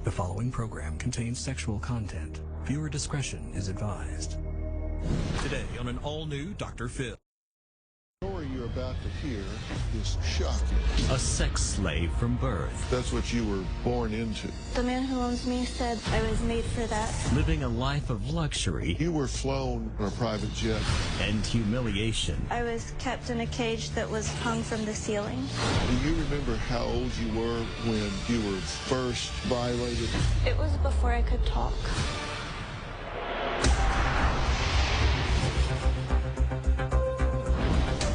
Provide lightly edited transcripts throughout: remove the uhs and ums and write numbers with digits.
The following program contains sexual content. Viewer discretion is advised. Today on an all-new Dr. Phil. The story you're about to hear is shocking. A sex slave from birth. That's what you were born into. The man who owns me said I was made for that. Living a life of luxury. You were flown on a private jet. And humiliation. I was kept in a cage that was hung from the ceiling. Do you remember how old you were when you were first violated? It was before I could talk.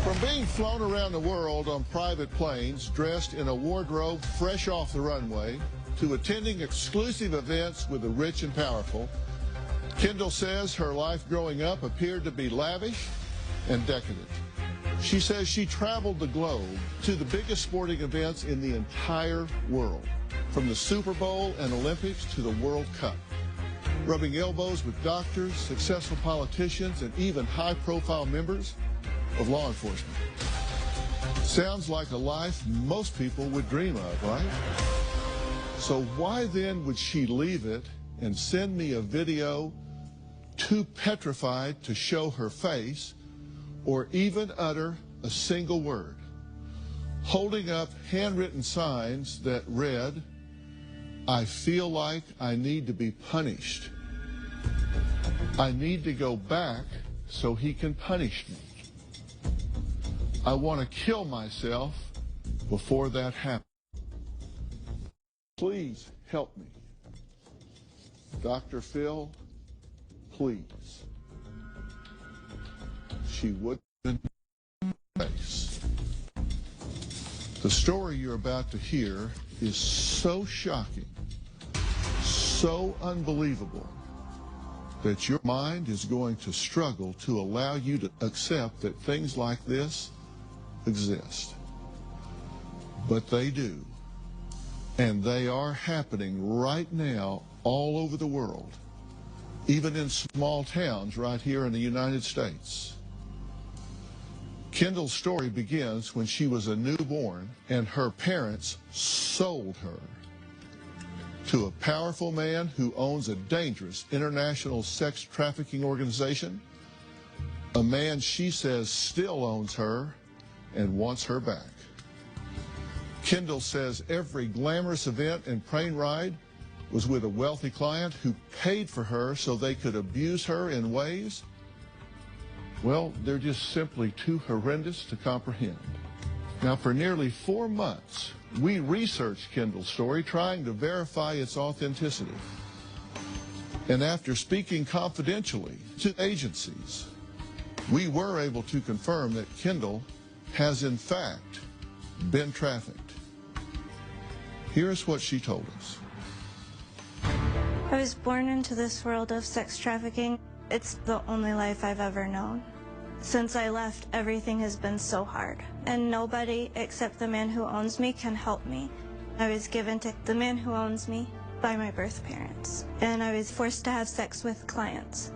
From being flown around the world on private planes, dressed in a wardrobe fresh off the runway, to attending exclusive events with the rich and powerful, Kendall says her life growing up appeared to be lavish and decadent. She says she traveled the globe to the biggest sporting events in the entire world, from the Super Bowl and Olympics to the World Cup, rubbing elbows with doctors, successful politicians, and even high-profile members of law enforcement. Sounds like a life most people would dream of, right? So why then would she leave it and send me a video too petrified to show her face or even utter a single word, holding up handwritten signs that read, "I feel like I need to be punished. I need to go back so he can punish me. I want to kill myself before that happens. Please help me. Dr. Phil, please." She wouldn't face. The story you're about to hear is so shocking, so unbelievable, that your mind is going to struggle to allow you to accept that things like this exist. But they do. And they are happening right now all over the world, even in small towns right here in the United States. Kendall's story begins when she was a newborn and her parents sold her to a powerful man who owns a dangerous international sex trafficking organization, a man she says still owns her and wants her back. Kendall says every glamorous event and plane ride was with a wealthy client who paid for her so they could abuse her in ways, well, they're just simply too horrendous to comprehend. Now, for nearly 4 months, we researched Kendall's story, trying to verify its authenticity. And after speaking confidentially to agencies, we were able to confirm that Kendall has in fact been trafficked. Here's what she told us. I was born into this world of sex trafficking. It's the only life I've ever known. Since I left, everything has been so hard, and nobody except the man who owns me can help me. I was given to the man who owns me by my birth parents, and I was forced to have sex with clients.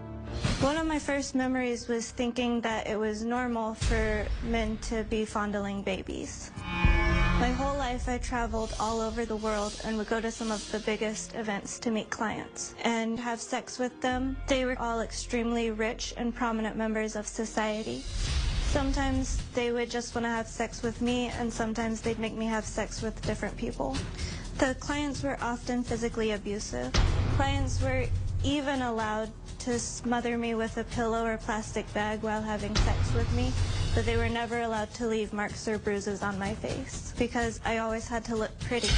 One of my first memories was thinking that it was normal for men to be fondling babies. My whole life I traveled all over the world and would go to some of the biggest events to meet clients and have sex with them. They were all extremely rich and prominent members of society. Sometimes they would just want to have sex with me, and sometimes they'd make me have sex with different people. The clients were often physically abusive. Clients were even allowed to smother me with a pillow or plastic bag while having sex with me, but they were never allowed to leave marks or bruises on my face because I always had to look pretty.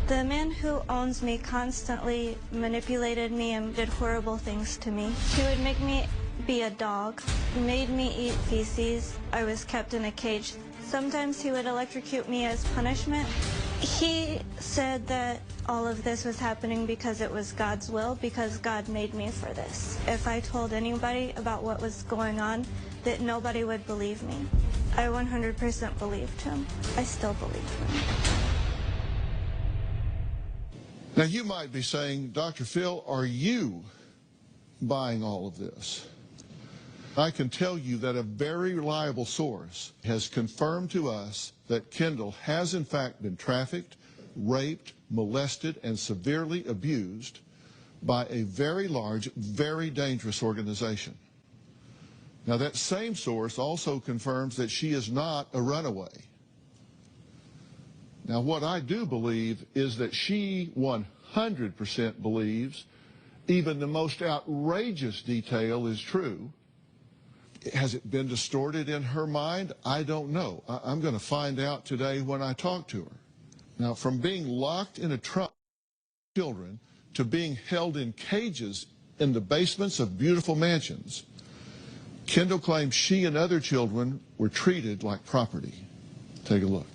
The man who owns me constantly manipulated me and did horrible things to me. He would make me be a dog, made me eat feces. I was kept in a cage. Sometimes he would electrocute me as punishment. He said that all of this was happening because it was God's will, because God made me for this. If I told anybody about what was going on, that nobody would believe me. I 100% believed him. I still believe him. Now you might be saying, Dr. Phil, are you buying all of this? I can tell you that a very reliable source has confirmed to us that Kendall has in fact been trafficked, raped, molested, and severely abused by a very large, very dangerous organization. Now, that same source also confirms that she is not a runaway. Now, what I do believe is that she 100% believes even the most outrageous detail is true. Has it been distorted in her mind? I don't know. I'm going to find out today when I talk to her. Now, from being locked in a trunk with children to being held in cages in the basements of beautiful mansions, Kendall claims she and other children were treated like property. Take a look.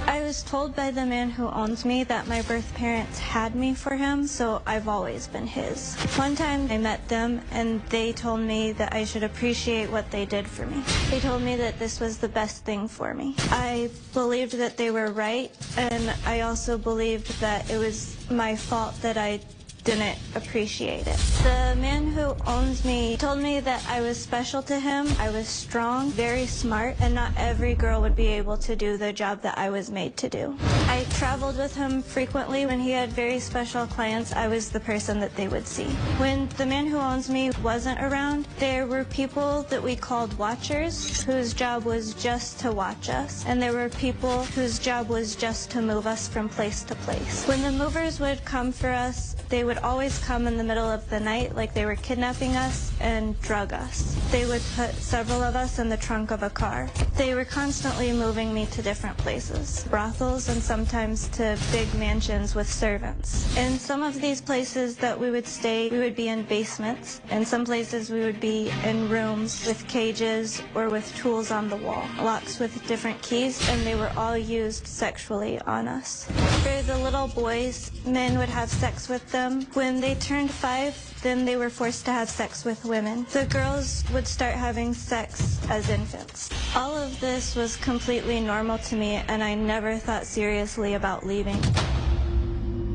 I was told by the man who owns me that my birth parents had me for him, so I've always been his. One time I met them and they told me that I should appreciate what they did for me. They told me that this was the best thing for me. I believed that they were right, and I also believed that it was my fault that I didn't appreciate it. The man who owns me told me that I was special to him, I was strong, very smart, and not every girl would be able to do the job that I was made to do. I traveled with him frequently. When he had very special clients, I was the person that they would see. When the man who owns me wasn't around, there were people that we called watchers, whose job was just to watch us, and there were people whose job was just to move us from place to place. When the movers would come for us, they would always come in the middle of the night like they were kidnapping us and drug us. They would put several of us in the trunk of a car. They were constantly moving me to different places, brothels and sometimes to big mansions with servants. In some of these places that we would stay, we would be in basements. In some places we would be in rooms with cages or with tools on the wall, locks with different keys, and they were all used sexually on us. For the little boys, men would have sex with them. When they turned 5, then they were forced to have sex with women. The girls would start having sex as infants. All of this was completely normal to me, and I never thought seriously about leaving.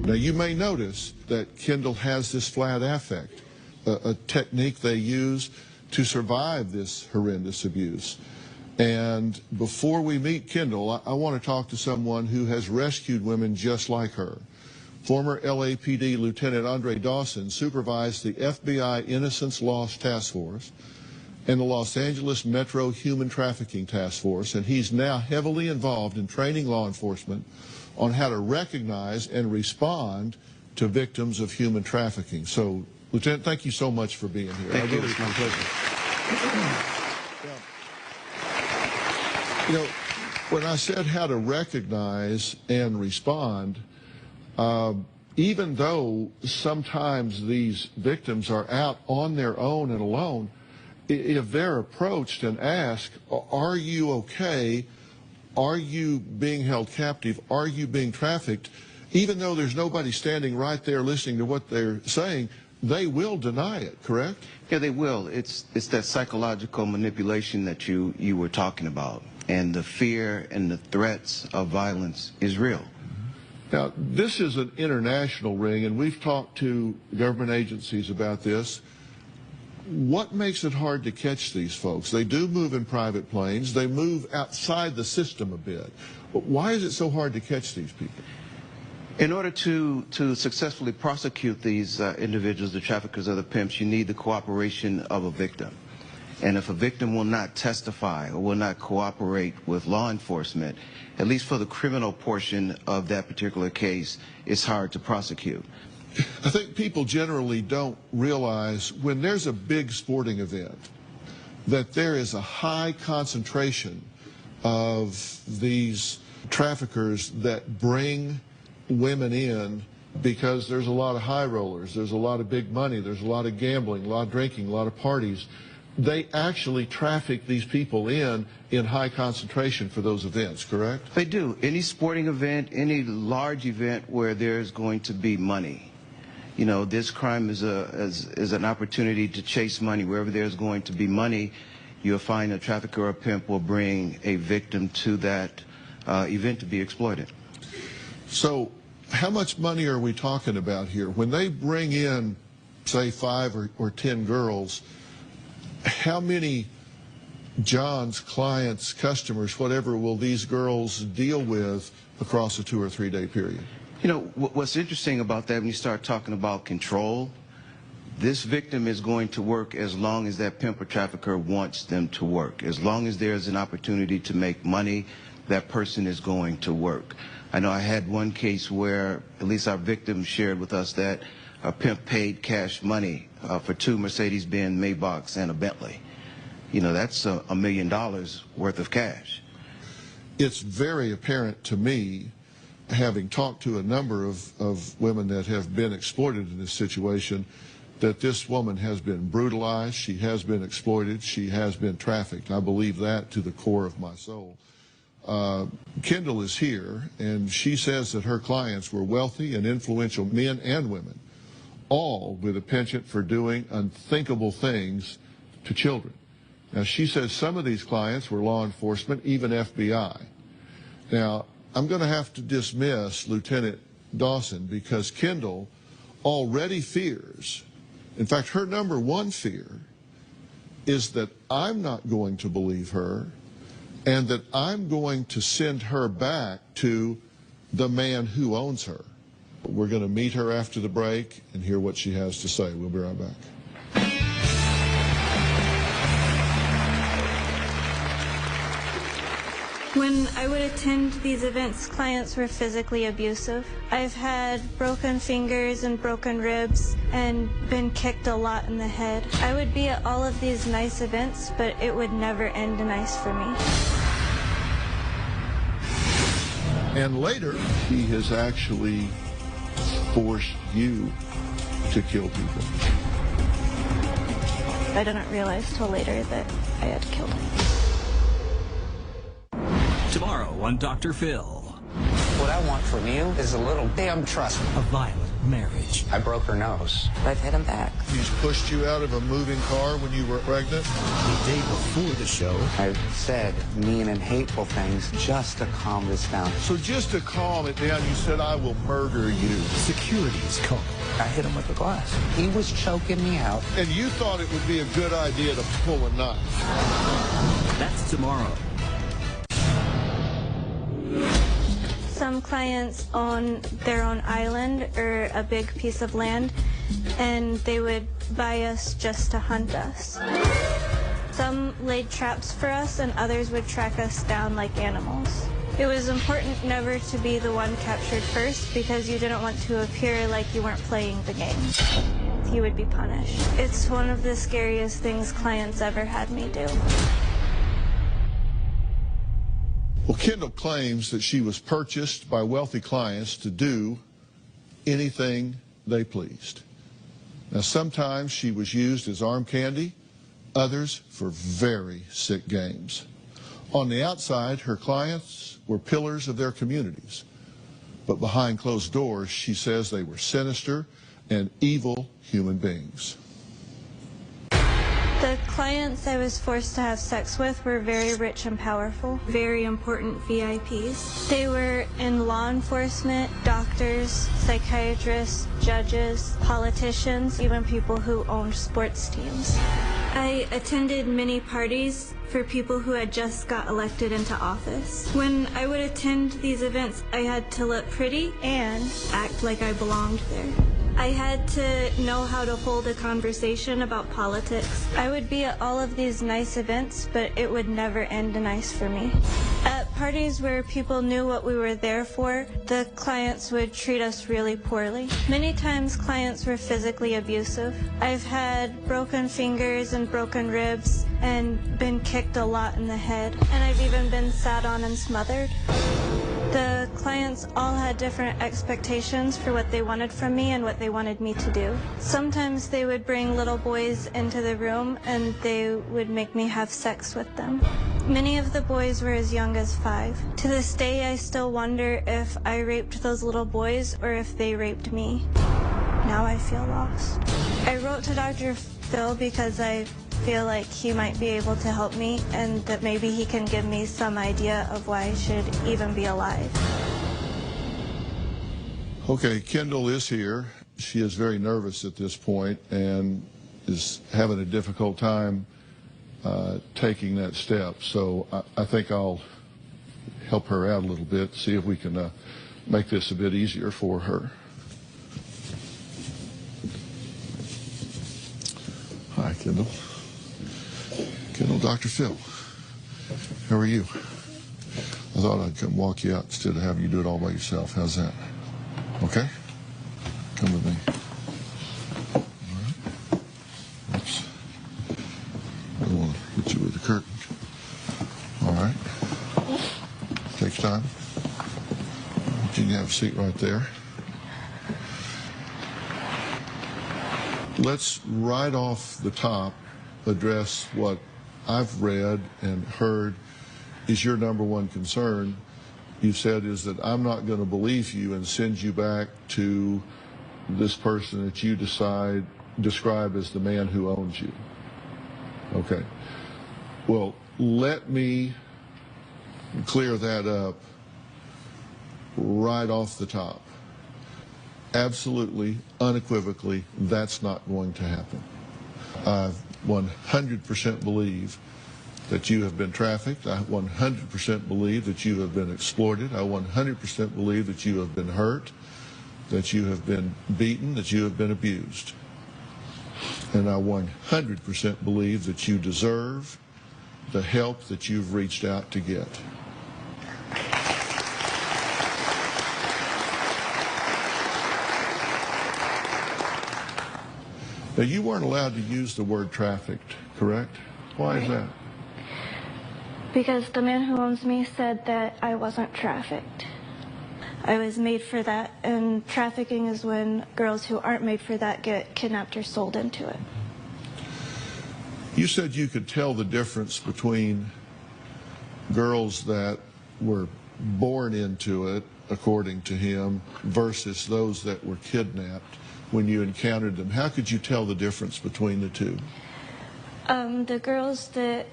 Now, you may notice that Kendall has this flat affect, a technique they use to survive this horrendous abuse. And before we meet Kendall, I want to talk to someone who has rescued women just like her. Former LAPD Lieutenant Andre Dawson supervised the FBI Innocence Lost Task Force and the Los Angeles Metro Human Trafficking Task Force, and he's now heavily involved in training law enforcement on how to recognize and respond to victims of human trafficking. So, Lieutenant, thank you so much for being here. Thank you. It's my pleasure. You know, when I said how to recognize and respond, even though sometimes these victims are out on their own and alone, if they're approached and asked, are you okay? Are you being held captive? Are you being trafficked? Even though there's nobody standing right there listening to what they're saying, they will deny it, correct? Yeah, they will. It's that psychological manipulation that you were talking about. And the fear and the threats of violence is real. Now, this is an international ring, and we've talked to government agencies about this. What makes it hard to catch these folks? They do move in private planes. They move outside the system a bit. But why is it so hard to catch these people? In order to successfully prosecute these individuals, the traffickers or the pimps, you need the cooperation of a victim. And if a victim will not testify or will not cooperate with law enforcement, at least for the criminal portion of that particular case, it's hard to prosecute. I think people generally don't realize when there's a big sporting event that there is a high concentration of these traffickers that bring women in because there's a lot of high rollers, there's a lot of big money, there's a lot of gambling, a lot of drinking, a lot of parties. They actually traffic these people in high concentration for those events, correct? They do. Any sporting event, any large event where there's going to be money. You know, this crime is an opportunity to chase money. Wherever there's going to be money, you'll find a trafficker or a pimp will bring a victim to that event to be exploited. So how much money are we talking about here? When they bring in, say, 5 or 10 girls, how many John's clients, customers, whatever, will these girls deal with across a 2 or 3 day period? You know, what's interesting about that, when you start talking about control, this victim is going to work as long as that pimp or trafficker wants them to work. As long as there's an opportunity to make money, that person is going to work. I know I had one case where at least our victim shared with us that a pimp paid cash money for 2 Mercedes-Benz Maybachs and a Bentley. You know, that's $1 million worth of cash. It's very apparent to me, having talked to a number of women that have been exploited in this situation, that this woman has been brutalized, she has been exploited, she has been trafficked. I believe that to the core of my soul. Kendall is here, and she says that her clients were wealthy and influential men and women, all with a penchant for doing unthinkable things to children. Now, she says some of these clients were law enforcement, even FBI. Now, I'm going to have to dismiss Lieutenant Dawson because Kendall already fears, in fact, her number one fear is that I'm not going to believe her and that I'm going to send her back to the man who owns her. We're going to meet her after the break and hear what she has to say. We'll be right back. When I would attend these events, clients were physically abusive. I've had broken fingers and broken ribs and been kicked a lot in the head. I would be at all of these nice events, but it would never end nice for me. And later, he has actually forced you to kill people. I didn't realize till later that I had killed him. Tomorrow on Dr. Phil. What I want from you is a little damn trust. A violent marriage. I broke her nose. I've hit him back. He's pushed you out of a moving car when you were pregnant? The day before the show. I've said mean and hateful things just to calm this down. So just to calm it down, you said, I will murder you. Security is coming. I hit him with a glass. He was choking me out. And you thought it would be a good idea to pull a knife. That's tomorrow. Some clients own their own island or a big piece of land, and they would buy us just to hunt us. Some laid traps for us, and others would track us down like animals. It was important never to be the one captured first because you didn't want to appear like you weren't playing the game. You would be punished. It's one of the scariest things clients ever had me do. Well, Kendall claims that she was purchased by wealthy clients to do anything they pleased. Now, sometimes she was used as arm candy, others for very sick games. On the outside, her clients were pillars of their communities. But behind closed doors, she says they were sinister and evil human beings. The clients I was forced to have sex with were very rich and powerful, very important VIPs. They were in law enforcement, doctors, psychiatrists, judges, politicians, even people who owned sports teams. I attended many parties for people who had just got elected into office. When I would attend these events, I had to look pretty and act like I belonged there. I had to know how to hold a conversation about politics. I would be at all of these nice events, but it would never end nice for me. At parties where people knew what we were there for, the clients would treat us really poorly. Many times clients were physically abusive. I've had broken fingers and broken ribs and been kicked a lot in the head, and I've even been sat on and smothered. The clients all had different expectations for what they wanted from me and what they wanted me to do. Sometimes they would bring little boys into the room and they would make me have sex with them. Many of the boys were as young as 5. To this day, I still wonder if I raped those little boys or if they raped me. Now I feel lost. I wrote to Dr. Phil because I feel like he might be able to help me and that maybe he can give me some idea of why I should even be alive. Okay, Kendall is here. She is very nervous at this point and is having a difficult time taking that step. So I think I'll help her out a little bit, see if we can make this a bit easier for her. Hi, Kendall. Kendall, Dr. Phil. How are you? I thought I'd come walk you out instead of having you do it all by yourself. How's that? Okay? Come with me. All right. Oops. I don't want to hit you with the curtain. All right. Takes time. You can have a seat right there. Let's right off the top address what I've read and heard is your number one concern. You said is that I'm not going to believe you and send you back to this person that you describe as the man who owns you. Okay. Well, let me clear that up right off the top. Absolutely, unequivocally, that's not going to happen. I 100% believe that you have been trafficked. I 100% believe that you have been exploited. I 100% believe that you have been hurt, that you have been beaten, that you have been abused. And I 100% believe that you deserve the help that you've reached out to get. Now, you weren't allowed to use the word trafficked, correct? Why is that? Because the man who owns me said that I wasn't trafficked. I was made for that, and trafficking is when girls who aren't made for that get kidnapped or sold into it. You said you could tell the difference between girls that were born into it, according to him, versus those that were kidnapped when you encountered them. How could you tell the difference between the two? The girls that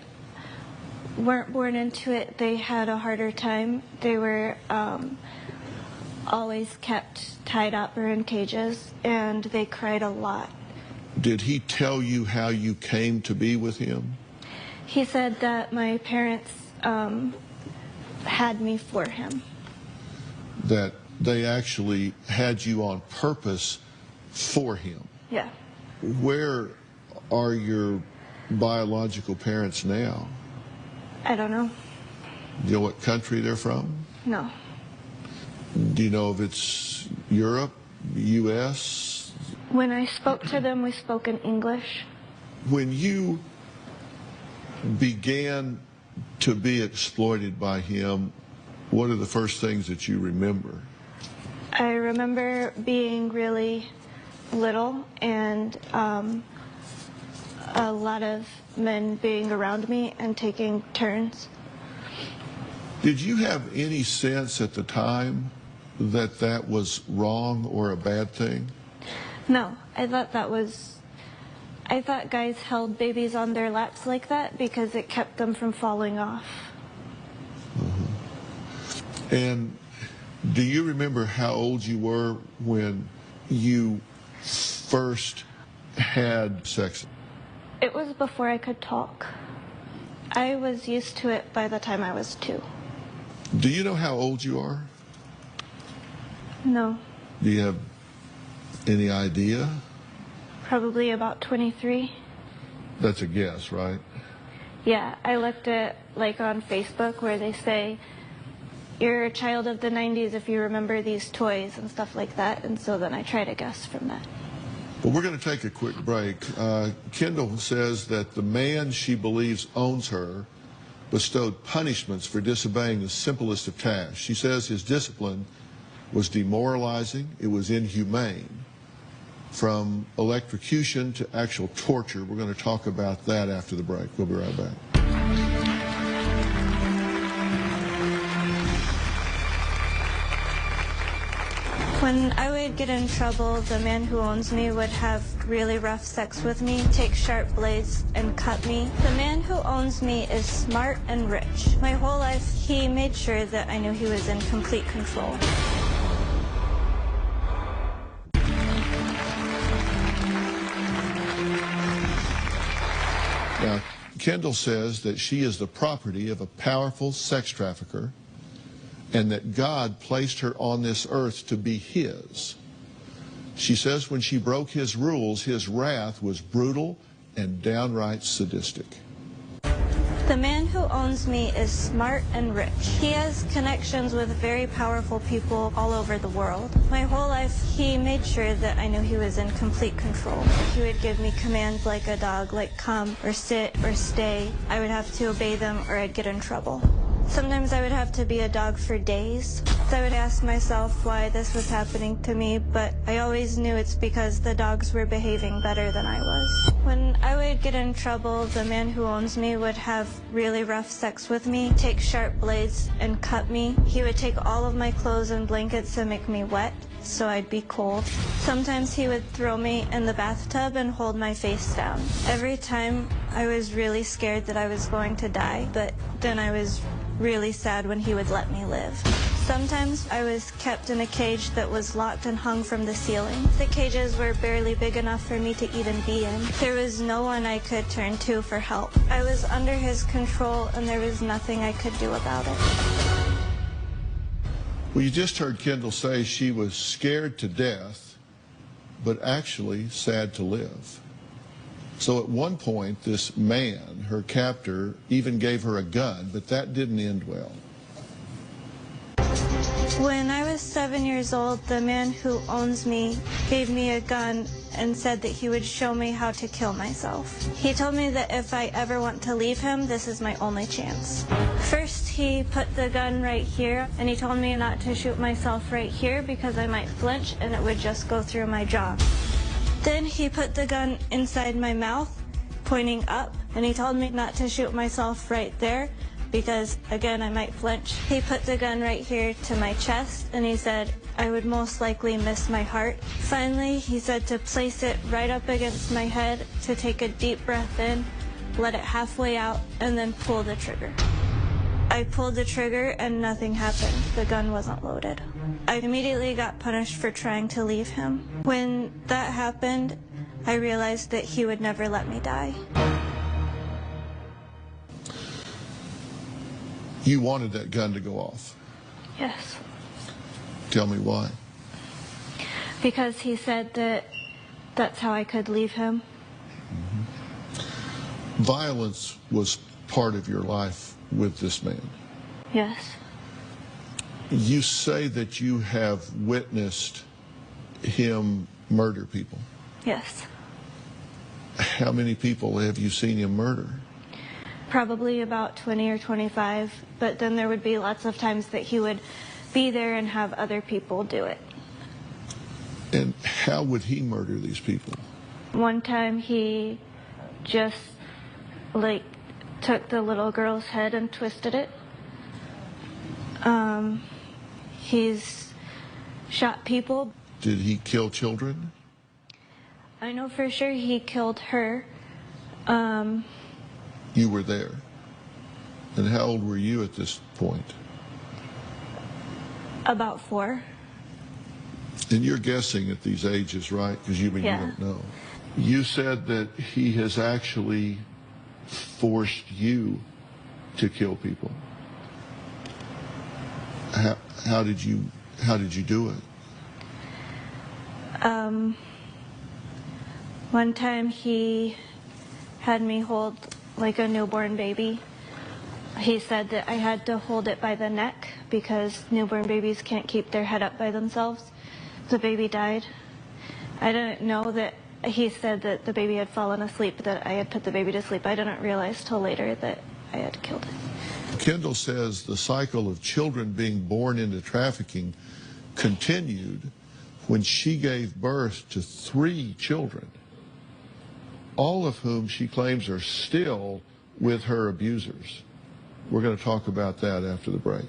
weren't born into it, they had a harder time. They were always kept tied up or in cages, and they cried a lot. Did he tell you how you came to be with him? He said that my parents had me for him. That they actually had you on purpose for him? Yeah. Where are your biological parents now? I don't know. Do you know what country they're from? No. Do you know if it's Europe, U.S.? When I spoke to them, we spoke in English. When you began to be exploited by him, what are the first things that you remember? I remember being really little and a lot of men being around me and taking turns. Did you have any sense at the time that that was wrong or a bad thing? No, I thought guys held babies on their laps like that because it kept them from falling off. Mm-hmm. And do you remember how old you were when you first had sex? It was before I could talk. I was used to it by the time I was 2. Do you know how old you are? No. Do you have any idea? Probably about 23. That's a guess, right? Yeah, I looked at like on Facebook where they say you're a child of the 90s if you remember these toys and stuff like that, and so then I try to guess from that. Well, we're going to take a quick break. Kendall says that the man she believes owns her bestowed punishments for disobeying the simplest of tasks. She says his discipline was demoralizing, it was inhumane. From electrocution to actual torture. We're going to talk about that after the break. We'll be right back. When I would get in trouble, the man who owns me would have really rough sex with me, take sharp blades and cut me. The man who owns me is smart and rich. My whole life, he made sure that I knew he was in complete control. Now, Kendall says that she is the property of a powerful sex trafficker and that God placed her on this earth to be his. She says when she broke his rules, his wrath was brutal and downright sadistic. The man who owns me is smart and rich. He has connections with very powerful people all over the world. My whole life, he made sure that I knew he was in complete control. He would give me commands like a dog, like come or sit or stay. I would have to obey them or I'd get in trouble. Sometimes I would have to be a dog for days. I would ask myself why this was happening to me, but I always knew it's because the dogs were behaving better than I was. When I would get in trouble, the man who owns me would have really rough sex with me, take sharp blades and cut me. He would take all of my clothes and blankets and make me wet, so I'd be cold. Sometimes he would throw me in the bathtub and hold my face down. Every time I was really scared that I was going to die, but then I was really sad when he would let me live. Sometimes I was kept in a cage that was locked and hung from the ceiling. The cages were barely big enough for me to even be in. There was no one I could turn to for help. I was under his control and there was nothing I could do about it. Well, you just heard Kendall say she was scared to death, but actually sad to live. So at one point, this man, her captor, even gave her a gun, but that didn't end well. When I was 7 years old, the man who owns me gave me a gun and said that he would show me how to kill myself. He told me that if I ever want to leave him, this is my only chance. First, he put the gun right here, and he told me not to shoot myself right here because I might flinch and it would just go through my jaw. Then he put the gun inside my mouth, pointing up, and he told me not to shoot myself right there because, again, I might flinch. He put the gun right here to my chest, and he said I would most likely miss my heart. Finally, he said to place it right up against my head, to take a deep breath in, let it halfway out, and then pull the trigger. I pulled the trigger and nothing happened. The gun wasn't loaded. I immediately got punished for trying to leave him. When that happened, I realized that he would never let me die. You wanted that gun to go off. Yes. Tell me why. Because he said that that's how I could leave him. Mm-hmm. Violence was part of your life with this man. Yes. You say that you have witnessed him murder people. Yes. How many people have you seen him murder? Probably about 20 or 25, but then there would be lots of times that he would be there and have other people do it. And how would he murder these people? One time he just, took the little girl's head and twisted it. He's shot people. Did he kill children? I know for sure he killed her. You were there. And how old were you at this point? About 4. And you're guessing at these ages, right? Because you don't know. You said that he has actually forced you to kill people. How did you do it? One time he had me hold like a newborn baby. He said that I had to hold it by the neck because newborn babies can't keep their head up by themselves. The baby died. I didn't know that he said that the baby had fallen asleep, that I had put the baby to sleep. I didn't realize till later that I had killed it. Kendall says the cycle of children being born into trafficking continued when she gave birth to 3 children, all of whom she claims are still with her abusers. We're going to talk about that after the break.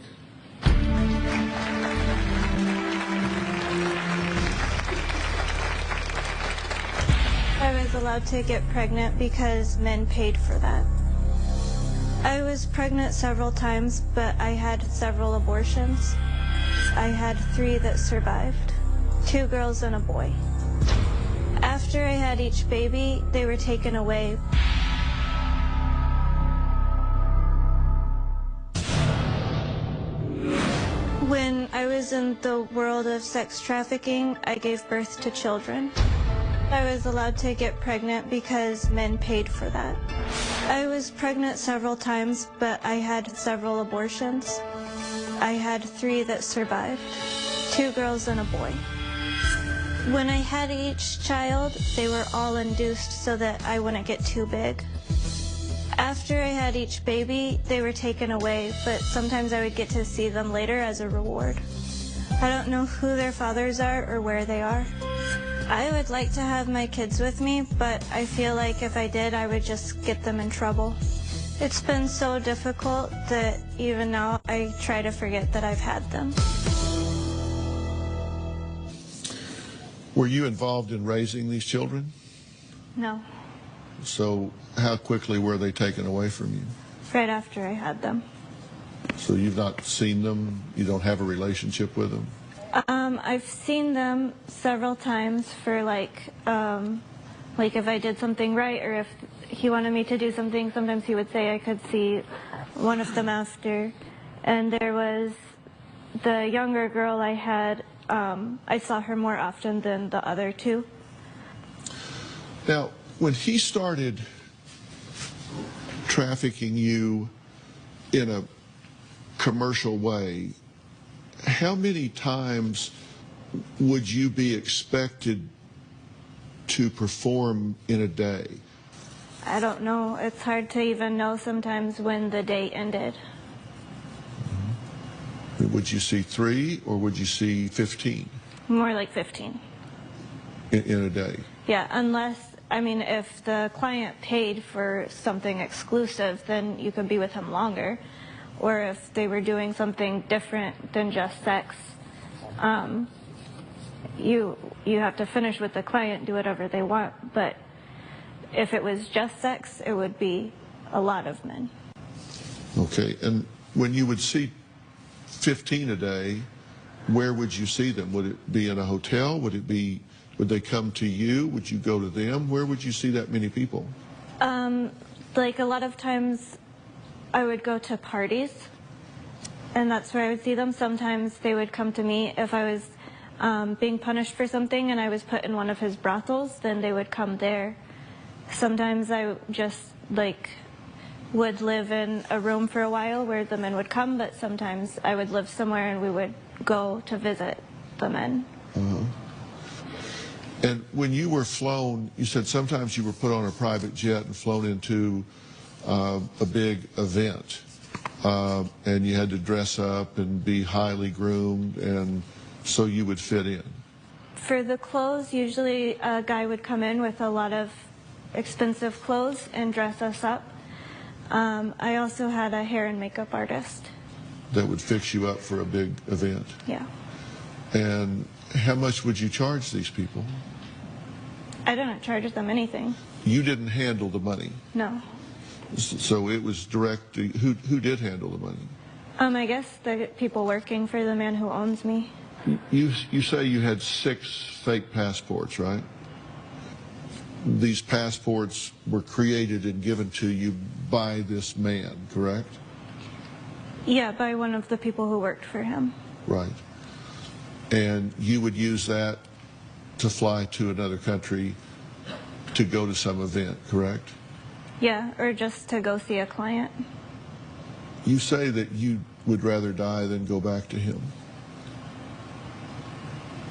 I was allowed to get pregnant because men paid for that. I was pregnant several times, but I had several abortions. I had 3 that survived, 2 girls and a boy. After I had each baby, they were taken away. was in the world of sex trafficking, I gave birth to children. I was allowed to get pregnant because men paid for that. I was pregnant several times, but I had several abortions. I had 3 that survived, 2 girls and a boy. When I had each child, they were all induced so that I wouldn't get too big. After I had each baby, they were taken away, but sometimes I would get to see them later as a reward. I don't know who their fathers are or where they are. I would like to have my kids with me, but I feel like if I did, I would just get them in trouble. It's been so difficult that even now I try to forget that I've had them. Were you involved in raising these children? No. So how quickly were they taken away from you? Right after I had them. So you've not seen them? You don't have a relationship with them? I've seen them several times for like if I did something right or if he wanted me to do something, sometimes he would say I could see one of them after. And there was the younger girl I had, I saw her more often than the other 2. Now, when he started trafficking you in a commercial way, how many times would you be expected to perform in a day? I don't know. It's hard to even know sometimes when the day ended. Would you see 3 or would you see 15? More like 15. In a day? Yeah, unless, I mean, if the client paid for something exclusive, then you could be with him longer. Or if they were doing something different than just sex, you have to finish with the client, do whatever they want. But if it was just sex, it would be a lot of men. Okay, and when you would see 15 a day, where would you see them? Would it be in a hotel? Would they come to you? Would you go to them? Where would you see that many people? Like a lot of times I would go to parties, and that's where I would see them. Sometimes they would come to me if I was being punished for something and I was put in one of his brothels, then they would come there. Sometimes I just would live in a room for a while where the men would come, but sometimes I would live somewhere and we would go to visit the men. And when you were flown, you said sometimes you were put on a private jet and flown into a big event, and you had to dress up and be highly groomed, and so you would fit in. For the clothes, usually a guy would come in with a lot of expensive clothes and dress us up. I also had a hair and makeup artist. That would fix you up for a big event? Yeah. And how much would you charge these people? I didn't charge them anything. You didn't handle the money? No. So it was direct to, who did handle the money? I guess the people working for the man who owns me. You say you had 6 fake passports, right? These passports were created and given to you by this man, correct? Yeah, by one of the people who worked for him. Right. And you would use that to fly to another country to go to some event, correct? Yeah, or just to go see a client. You say that you would rather die than go back to him.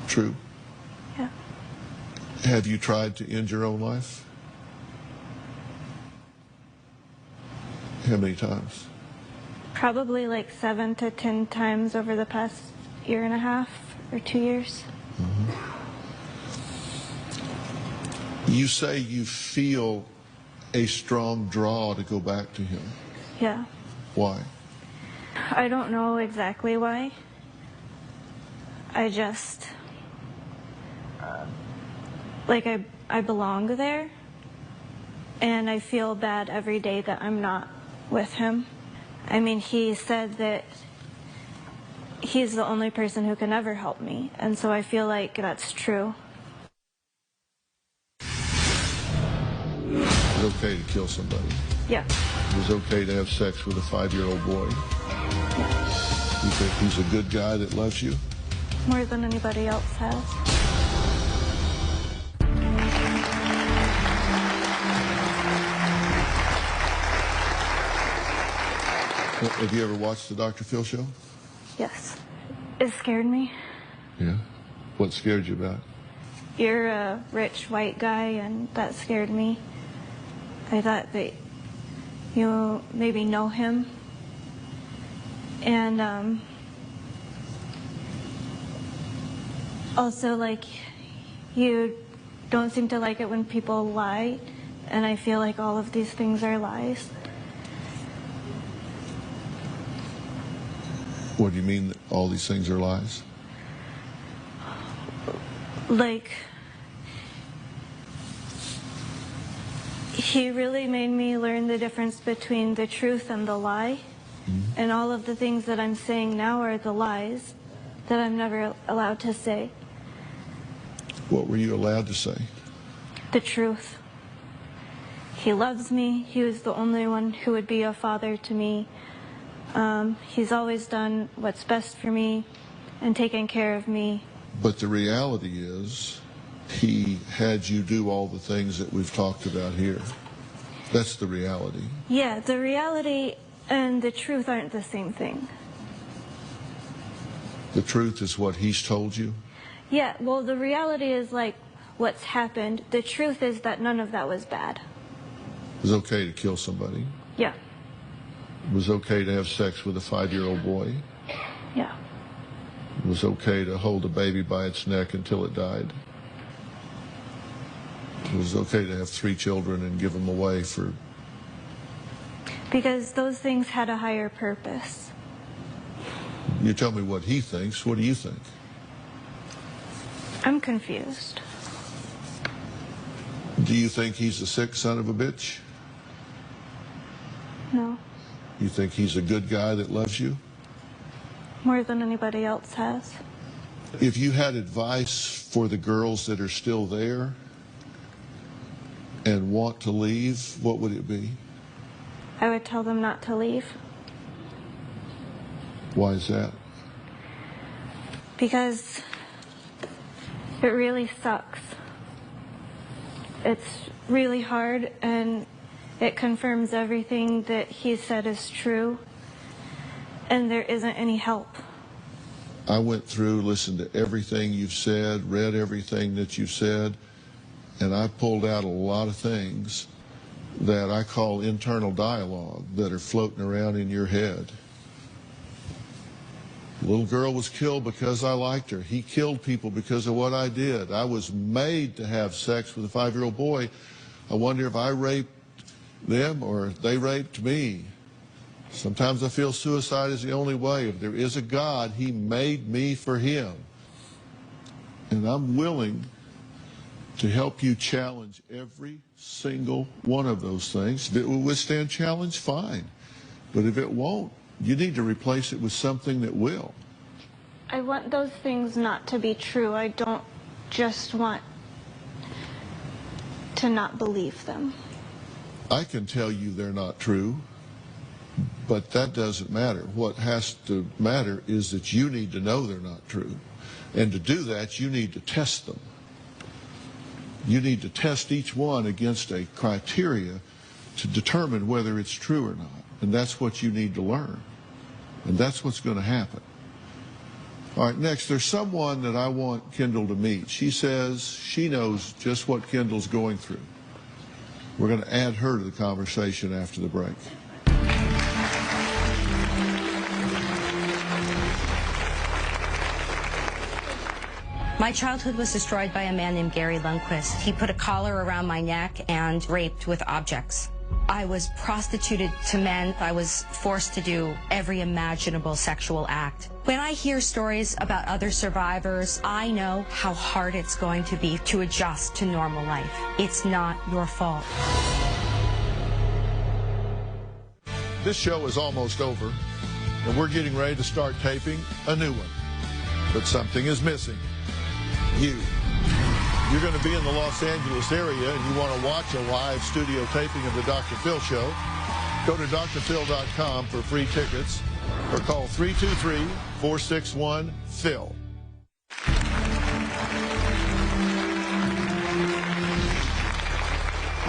True? Yeah. Have you tried to end your own life? How many times? Probably like 7 to 10 times over the past year and a half or 2 years. You say you feel a strong draw to go back to him. Yeah. Why? I don't know exactly why. I just, I belong there, and I feel bad every day that I'm not with him. I mean, he said that he's the only person who can ever help me, and so I feel like that's true. It's okay to kill somebody. Yeah. It was okay to have sex with a 5-year-old boy. Yeah. You think he's a good guy that loves you? more than anybody else has. Have you ever watched the Dr. Phil show? Yes. It scared me. Yeah? What scared you about it? You're a rich white guy, and that scared me. I thought that you maybe know him. And also, like, you don't seem to like it when people lie, and I feel like all of these things are lies. What do you mean that all these things are lies? Like, he really made me learn the difference between the truth and the lie. And all of the things that I'm saying now are the lies that I'm never allowed to say. What were you allowed to say? The truth. He loves me. He was the only one who would be a father to me. He's always done what's best for me and taken care of me. But the reality is, he had you do all the things that we've talked about here. That's the reality. Yeah, the reality and the truth aren't the same thing. The truth is what he's told you? Yeah, well, the reality is like what's happened. The truth is that none of that was bad. It was okay to kill somebody. Yeah. It was okay to have sex with a 5-year-old boy. Yeah. It was okay to hold a baby by its neck until it died. It was okay to have 3 children and give them away for... Because those things had a higher purpose. You tell me what he thinks. What do you think? I'm confused. Do you think he's a sick son of a bitch? No. You think he's a good guy that loves you? More than anybody else has. If you had advice for the girls that are still there and want to leave, what would it be? I would tell them not to leave. Why is that? Because it really sucks. It's really hard, and it confirms everything that he said is true, and there isn't any help. I went through, listened to everything you've said, read everything that you've said, and I pulled out a lot of things that I call internal dialogue that are floating around in your head. The little girl was killed because I liked her. He killed people because of what I did. I was made to have sex with a 5-year-old boy. I wonder if I raped them or they raped me. Sometimes I feel suicide is the only way. If there is a God, he made me for him. And I'm willing to help you challenge every single one of those things. If it will withstand challenge, fine. But if it won't, you need to replace it with something that will. I want those things not to be true. I don't just want to not believe them. I can tell you they're not true, but that doesn't matter. What has to matter is that you need to know they're not true. And to do that, you need to test them. You need to test each one against a criteria to determine whether it's true or not. And that's what you need to learn. And that's what's going to happen. All right, next, there's someone that I want Kendall to meet. She says she knows just what Kendall's going through. We're going to add her to the conversation after the break. My childhood was destroyed by a man named Gary Lundquist. He put a collar around my neck and raped with objects. I was prostituted to men. I was forced to do every imaginable sexual act. When I hear stories about other survivors, I know how hard it's going to be to adjust to normal life. It's not your fault. This show is almost over, and we're getting ready to start taping a new one. But something is missing. You. You're going to be in the Los Angeles area and you want to watch a live studio taping of the Dr. Phil Show, go to drphil.com for free tickets or call 323-461-PHIL.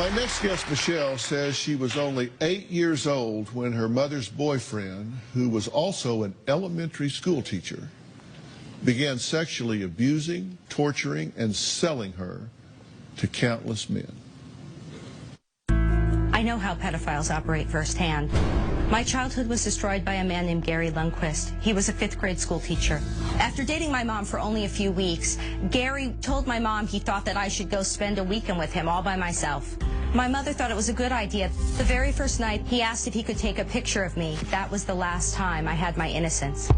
My next guest, Michelle, says she was only 8 years old when her mother's boyfriend, who was also an elementary school teacher, began sexually abusing, torturing, and selling her to countless men. I know how pedophiles operate firsthand. My childhood was destroyed by a man named Gary Lundquist. He was a 5th grade school teacher. After dating my mom for only a few weeks, Gary told my mom he thought that I should go spend a weekend with him all by myself. My mother thought it was a good idea. The very first night, he asked if he could take a picture of me. That was the last time I had my innocence.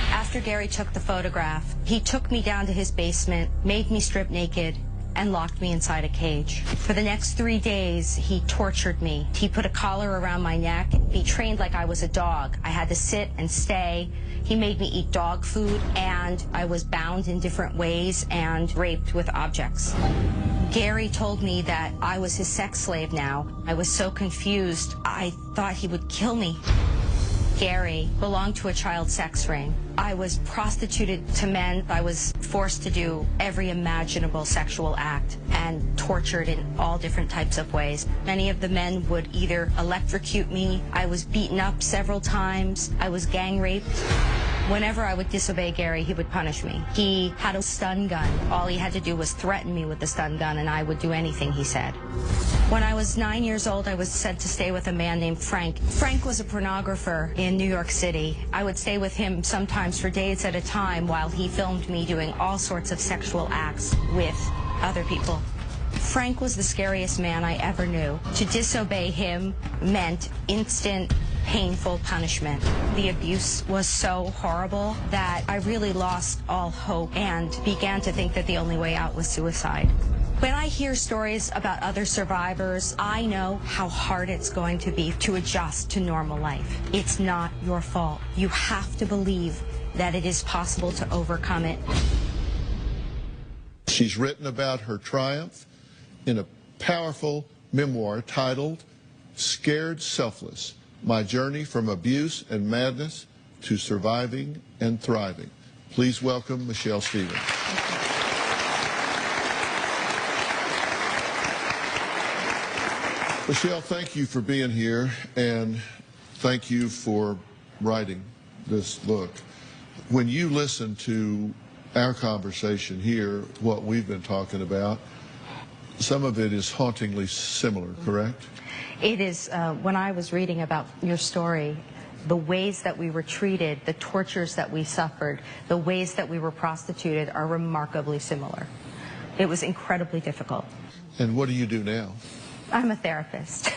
After Gary took the photograph, he took me down to his basement, made me strip naked, and locked me inside a cage. For the next 3 days, he tortured me. He put a collar around my neck. He trained like I was a dog. I had to sit and stay. He made me eat dog food, and I was bound in different ways and raped with objects. Gary told me that I was his sex slave now. I was so confused, I thought he would kill me. Gary belonged to a child sex ring. I was prostituted to men. I was forced to do every imaginable sexual act and tortured in all different types of ways. Many of the men would either electrocute me. I was beaten up several times. I was gang raped. Whenever I would disobey Gary, he would punish me. He had a stun gun. All he had to do was threaten me with the stun gun, and I would do anything he said. When I was 9 years old, I was sent to stay with a man named Frank. Frank was a pornographer in New York City. I would stay with him sometimes for days at a time while he filmed me doing all sorts of sexual acts with other people. Frank was the scariest man I ever knew. To disobey him meant instant, painful punishment. The abuse was so horrible that I really lost all hope and began to think that the only way out was suicide. When I hear stories about other survivors, I know how hard it's going to be to adjust to normal life. It's not your fault. You have to believe that it is possible to overcome it. She's written about her triumph in a powerful memoir titled Scared Selfless: My Journey from Abuse and Madness to Surviving and Thriving. Please welcome Michelle Stevens. Michelle, thank you for being here, and thank you for writing this book. When you listen to our conversation here, what we've been talking about, some of it is hauntingly similar, correct? It is. When I was reading about your story, the ways that we were treated, the tortures that we suffered, the ways that we were prostituted are remarkably similar. It was incredibly difficult. And what do you do now? I'm a therapist.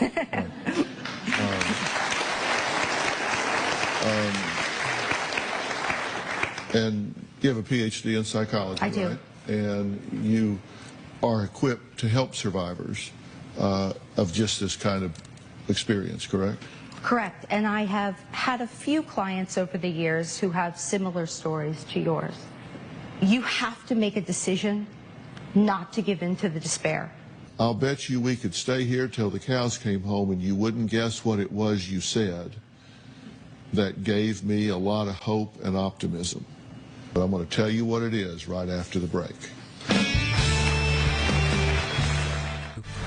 And you have a PhD in psychology, I do. Right? And you are equipped to help survivors of just this kind of experience, correct? Correct. And I have had a few clients over the years who have similar stories to yours. You have to make a decision not to give in to the despair. I'll bet you we could stay here till the cows came home and you wouldn't guess what it was you said that gave me a lot of hope and optimism. But I'm going to tell you what it is right after the break.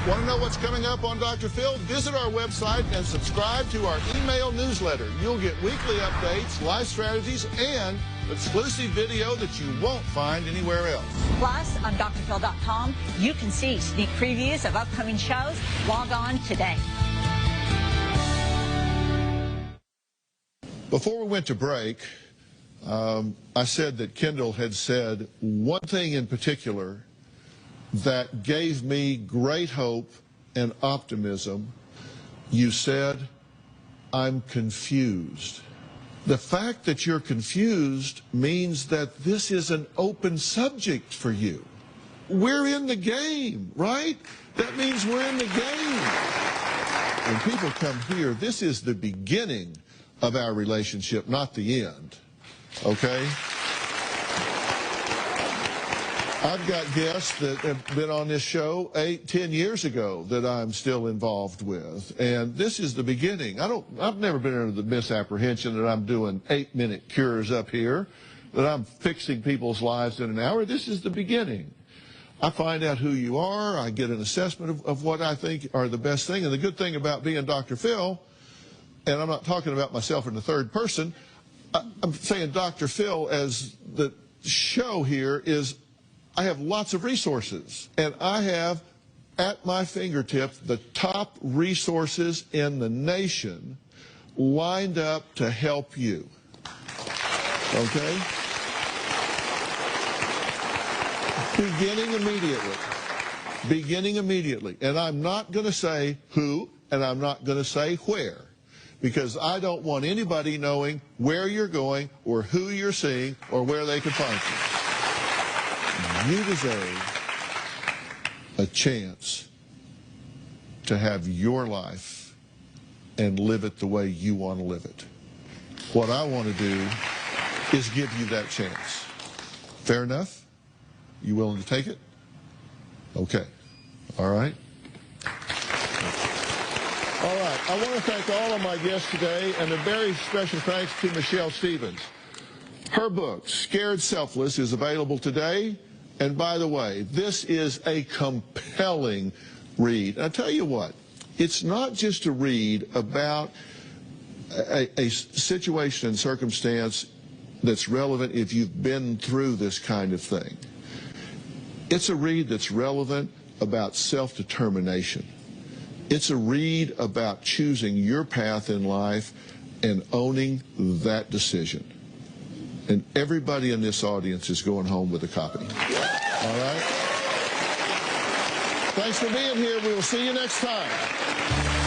Want to know what's coming up on Dr. Phil? Visit our website and subscribe to our email newsletter. You'll get weekly updates, life strategies, and exclusive video that you won't find anywhere else. Plus, on drphil.com, you can see sneak previews of upcoming shows. Log on today. Before we went to break, I said that Kendall had said one thing in particular that gave me great hope and optimism. You said, I'm confused. The fact that you're confused means that this is an open subject for you. We're in the game, right? That means we're in the game. When people come here, this is the beginning of our relationship, not the end, okay? I've got guests that have been on this show 8, 10 years ago that I'm still involved with. And this is the beginning. I've never been under the misapprehension that I'm doing 8-minute cures up here, that I'm fixing people's lives in an hour. This is the beginning. I find out who you are. I get an assessment of what I think are the best thing. And the good thing about being Dr. Phil, and I'm not talking about myself in the third person, I'm saying Dr. Phil as the show here is I have lots of resources. And I have at my fingertips the top resources in the nation lined up to help you. Okay? Beginning immediately. Beginning immediately. And I'm not going to say who, and I'm not going to say where, because I don't want anybody knowing where you're going or who you're seeing or where they can find you. You deserve a chance to have your life and live it the way you want to live it. What I want to do is give you that chance. Fair enough? You willing to take it? Okay. All right. All right. I want to thank all of my guests today, and a very special thanks to Michelle Stevens. Her book, Scared Selfless, is available today. And by the way, this is a compelling read. And I tell you what, it's not just a read about a situation and circumstance that's relevant if you've been through this kind of thing. It's a read that's relevant about self-determination. It's a read about choosing your path in life and owning that decision. And everybody in this audience is going home with a copy. All right? Thanks for being here. We will see you next time.